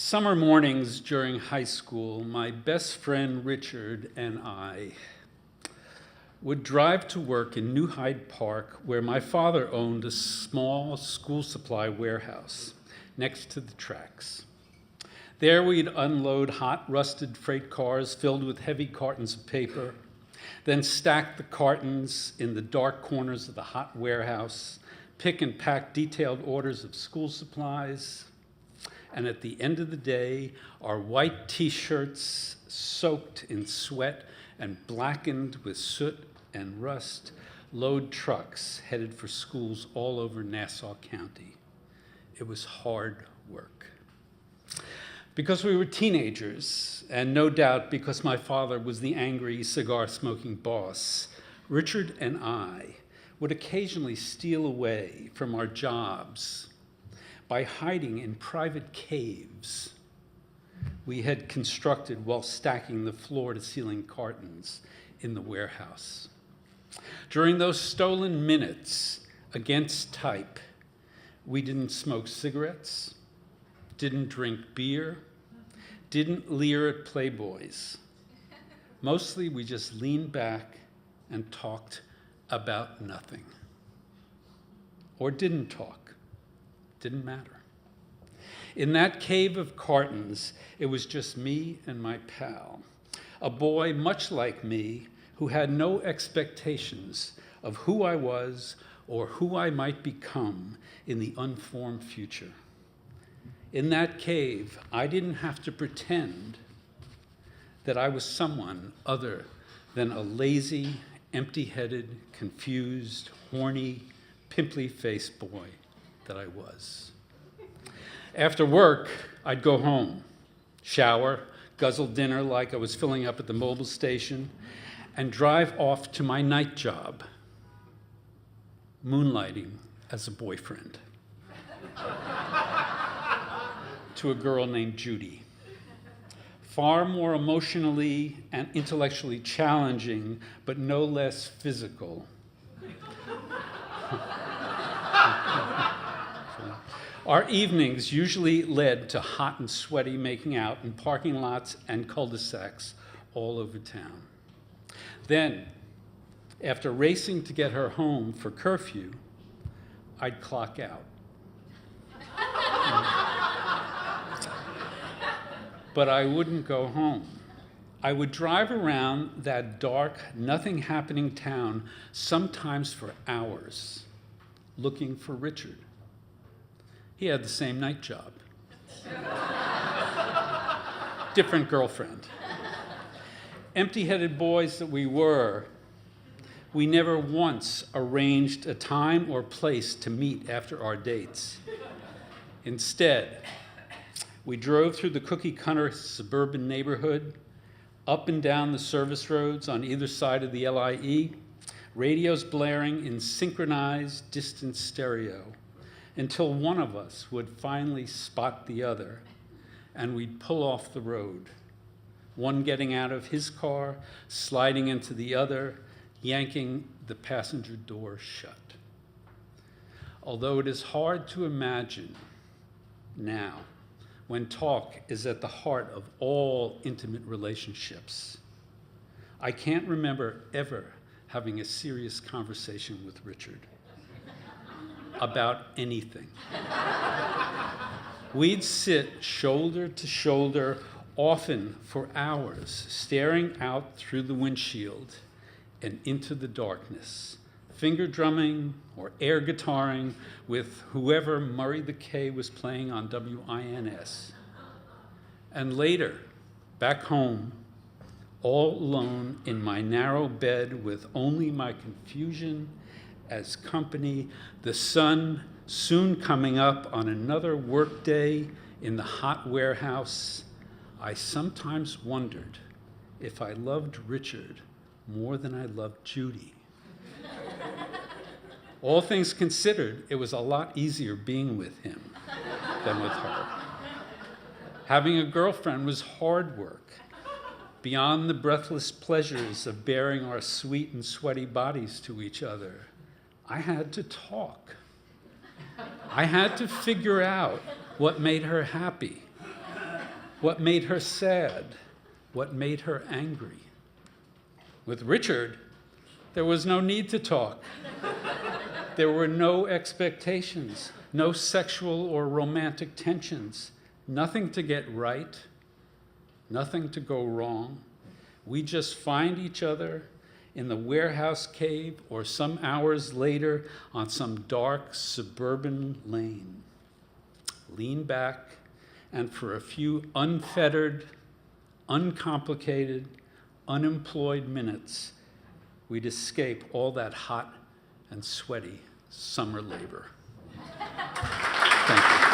Summer mornings during high school, my best friend Richard and I would drive to work in New Hyde Park, where my father owned a small school supply warehouse next to the tracks. There we'd unload hot, rusted freight cars filled with heavy cartons of paper, then stack the cartons in the dark corners of the hot warehouse, pick and pack detailed orders of school supplies, and at the end of the day, our white t-shirts soaked in sweat and blackened with soot and rust, load trucks headed for schools all over Nassau County. It was hard work. Because we were teenagers, and no doubt because my father was the angry cigar-smoking boss, Richard and I would occasionally steal away from our jobs by hiding in private caves we had constructed while stacking the floor-to-ceiling cartons in the warehouse. During those stolen minutes against type, we didn't smoke cigarettes, didn't drink beer, didn't leer at playboys. Mostly we just leaned back and talked about nothing. Or didn't talk. Didn't matter. In that cave of cartons, it was just me and my pal, a boy much like me who had no expectations of who I was or who I might become in the unformed future. In that cave, I didn't have to pretend that I was someone other than a lazy, empty-headed, confused, horny, pimply-faced boy that I was. After work, I'd go home, shower, guzzle dinner like I was filling up at the mobile station, and drive off to my night job, moonlighting as a boyfriend to a girl named Judy. Far more emotionally and intellectually challenging, but no less physical. Our evenings usually led to hot and sweaty making out in parking lots and cul-de-sacs all over town. Then, after racing to get her home for curfew, I'd clock out. But I wouldn't go home. I would drive around that dark, nothing-happening town, sometimes for hours, looking for Richard. He had the same night job. Different girlfriend. Empty-headed boys that we were, we never once arranged a time or place to meet after our dates. Instead, we drove through the cookie-cutter suburban neighborhood, up and down the service roads on either side of the LIE, radios blaring in synchronized distant stereo, until one of us would finally spot the other, and we'd pull off the road, one getting out of his car, sliding into the other, yanking the passenger door shut. Although it is hard to imagine now, when talk is at the heart of all intimate relationships, I can't remember ever having a serious conversation with Richard about anything. We'd sit shoulder to shoulder, often for hours, staring out through the windshield and into the darkness, finger drumming or air guitaring with whoever Murray the K was playing on WINS. And later, back home, all alone in my narrow bed with only my confusion as company, the sun soon coming up on another workday in the hot warehouse, I sometimes wondered if I loved Richard more than I loved Judy. All things considered, it was a lot easier being with him than with her. Having a girlfriend was hard work, beyond the breathless pleasures of baring our sweet and sweaty bodies to each other. I had to talk. I had to figure out what made her happy. What made her sad? What made her angry? With Richard, there was no need to talk. There were no expectations, no sexual or romantic tensions, nothing to get right, nothing to go wrong. We just find each other in the warehouse cave or some hours later on some dark suburban lane. Lean back, and for a few unfettered, uncomplicated, unemployed minutes, we'd escape all that hot and sweaty summer labor. Thank you.